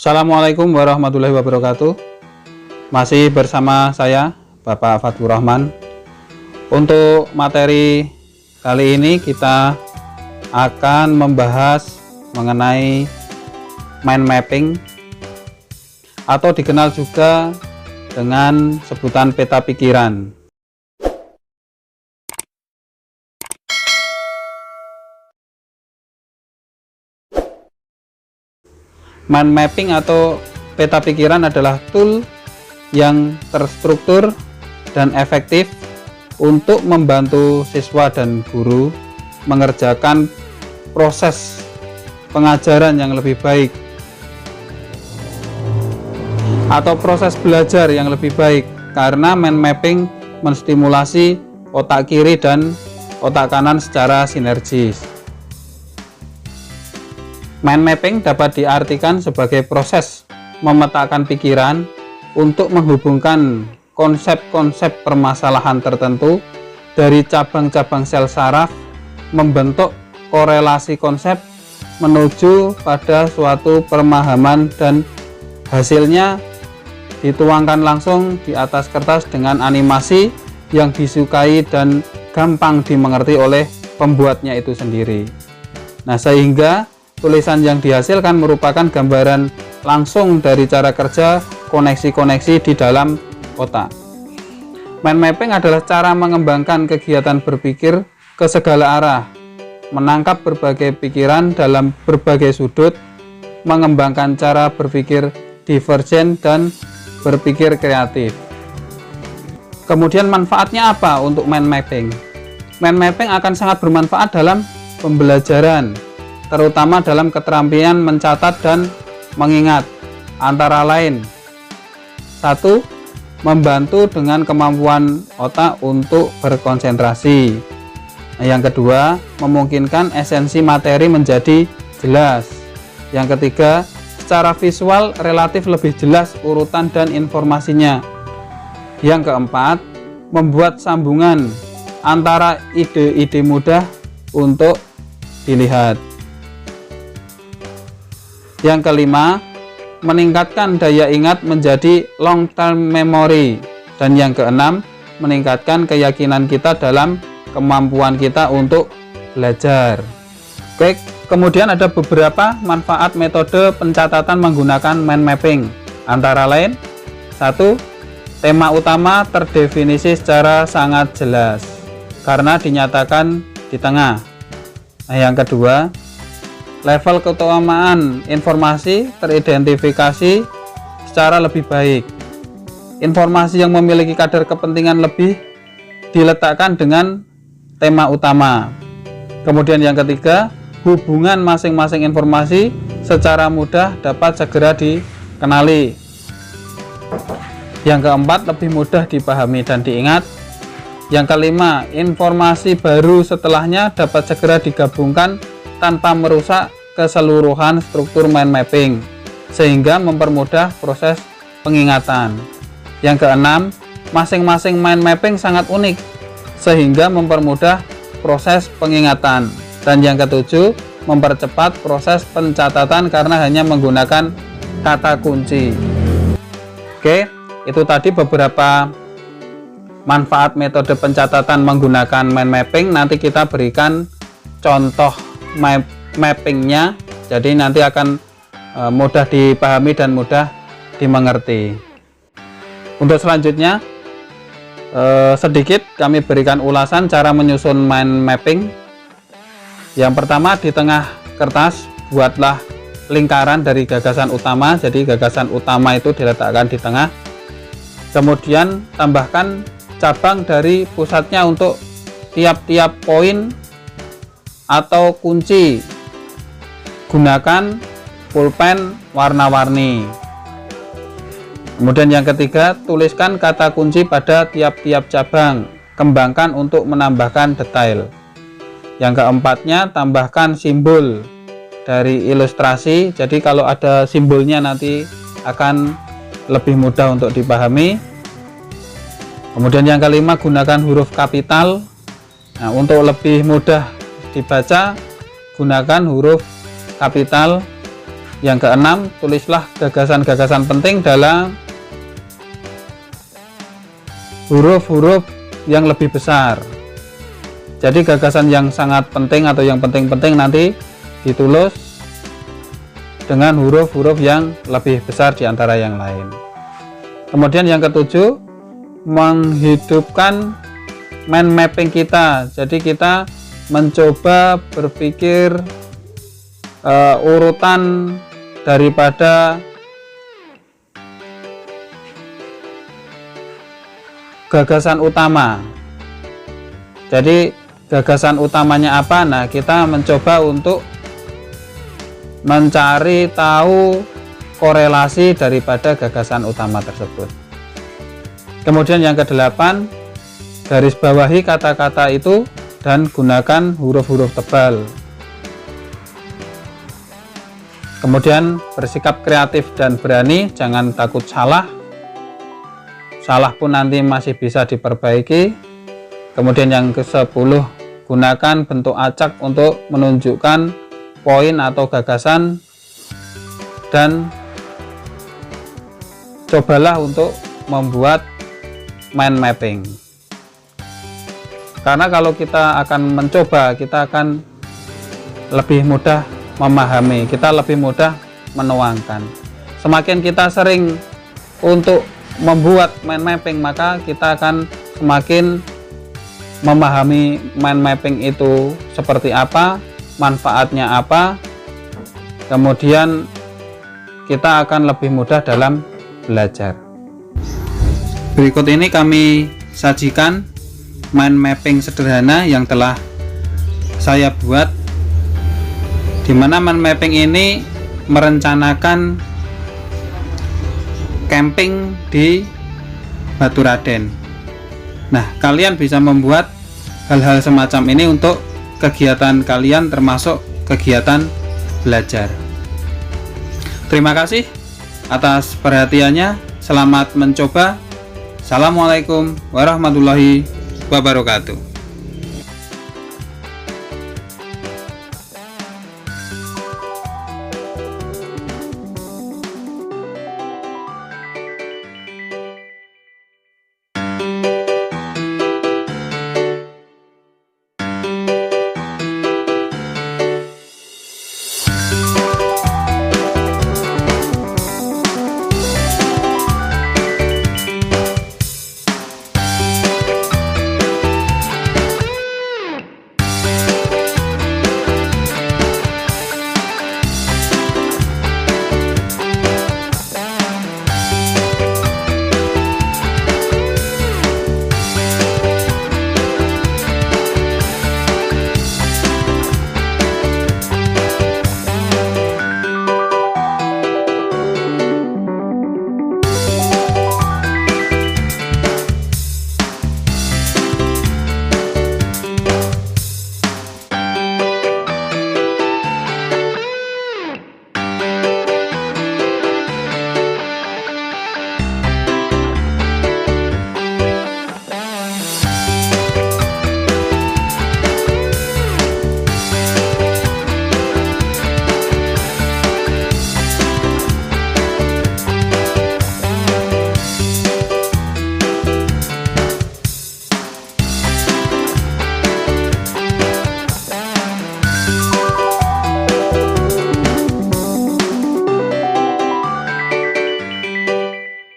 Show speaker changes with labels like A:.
A: Assalamualaikum warahmatullahi wabarakatuh. Masih bersama saya Bapak Fathur Rahman. Untuk materi kali ini kita akan membahas mengenai mind mapping atau dikenal juga dengan sebutan peta pikiran. Mind mapping atau peta pikiran adalah tool yang terstruktur dan efektif untuk membantu siswa dan guru mengerjakan proses pengajaran yang lebih baik atau proses belajar yang lebih baik, karena mind mapping menstimulasi otak kiri dan otak kanan secara sinergis. Mind mapping dapat diartikan sebagai proses memetakan pikiran untuk menghubungkan konsep-konsep permasalahan tertentu dari cabang-cabang sel saraf, membentuk korelasi konsep menuju pada suatu pemahaman, dan hasilnya dituangkan langsung di atas kertas dengan animasi yang disukai dan gampang dimengerti oleh pembuatnya itu sendiri. Nah, sehingga tulisan yang dihasilkan merupakan gambaran langsung dari cara kerja koneksi-koneksi di dalam otak. Mind mapping adalah cara mengembangkan kegiatan berpikir ke segala arah, menangkap berbagai pikiran dalam berbagai sudut, mengembangkan cara berpikir divergen dan berpikir kreatif. Kemudian manfaatnya apa untuk mind mapping? Mind mapping akan sangat bermanfaat dalam pembelajaran, terutama dalam keterampilan mencatat dan mengingat, antara lain: 1. Membantu dengan kemampuan otak untuk berkonsentrasi. Yang kedua, memungkinkan esensi materi menjadi jelas. Yang ketiga, secara visual relatif lebih jelas urutan dan informasinya. Yang keempat, membuat sambungan antara ide-ide mudah untuk dilihat. Yang kelima, meningkatkan daya ingat menjadi long term memory. Dan yang keenam, meningkatkan keyakinan kita dalam kemampuan kita untuk belajar. Oke, kemudian ada beberapa manfaat metode pencatatan menggunakan mind mapping. Antara lain: 1. Tema utama terdefinisi secara sangat jelas karena dinyatakan di tengah. Nah, yang kedua, level keutamaan informasi teridentifikasi secara lebih baik. Informasi yang memiliki kadar kepentingan lebih diletakkan dengan tema utama. Kemudian yang ketiga, hubungan masing-masing informasi secara mudah dapat segera dikenali. Yang keempat, lebih mudah dipahami dan diingat. Yang kelima, informasi baru setelahnya dapat segera digabungkan tanpa merusak keseluruhan struktur mind mapping, sehingga mempermudah proses pengingatan. Yang keenam, masing-masing mind mapping sangat unik, sehingga mempermudah proses pengingatan. Dan yang ketujuh, mempercepat proses pencatatan karena hanya menggunakan kata kunci. Oke, itu tadi beberapa manfaat metode pencatatan menggunakan mind mapping. Nanti kita berikan contoh mappingnya, jadi nanti akan mudah dipahami dan mudah dimengerti. Untuk selanjutnya, sedikit kami berikan ulasan cara menyusun mind mapping. Yang pertama, di tengah kertas buatlah lingkaran dari gagasan utama. Jadi gagasan utama itu diletakkan di tengah. Kemudian tambahkan cabang dari pusatnya untuk tiap-tiap poin atau kunci. Gunakan pulpen warna-warni. Kemudian yang ketiga, tuliskan kata kunci pada tiap-tiap cabang. Kembangkan untuk menambahkan detail. Yang keempatnya, tambahkan simbol dari ilustrasi. Jadi kalau ada simbolnya nanti akan lebih mudah untuk dipahami. Kemudian yang kelima, gunakan huruf kapital. Nah, untuk lebih mudah dibaca, gunakan huruf kapital. Yang keenam, tulislah gagasan-gagasan penting dalam huruf-huruf yang lebih besar. Jadi gagasan yang sangat penting atau yang penting-penting nanti ditulis dengan huruf-huruf yang lebih besar di antara yang lain. Kemudian yang ketujuh, menghidupkan mind mapping kita. Jadi kita mencoba berpikir urutan daripada gagasan utama. Jadi gagasan utamanya apa? Nah, kita mencoba untuk mencari tahu korelasi daripada gagasan utama tersebut. Kemudian yang kedelapan, garis bawahi kata-kata itu dan gunakan huruf-huruf tebal. Kemudian bersikap kreatif dan berani, jangan takut salah. Salah pun nanti masih bisa diperbaiki. Kemudian yang ke-10, gunakan bentuk acak untuk menunjukkan poin atau gagasan dan cobalah untuk membuat mind mapping. Karena kalau kita akan mencoba, kita akan lebih mudah memahami, kita lebih mudah menuangkan. Semakin kita sering untuk membuat mind mapping, maka kita akan semakin memahami mind mapping itu seperti apa, manfaatnya apa, kemudian kita akan lebih mudah dalam belajar. Berikut ini kami sajikan mind mapping sederhana yang telah saya buat, di mana mind mapping ini merencanakan camping di Baturaden. Nah, kalian bisa membuat hal-hal semacam ini untuk kegiatan kalian, termasuk kegiatan belajar. Terima kasih atas perhatiannya. Selamat mencoba. Assalamualaikum warahmatullahi wabarakatuh.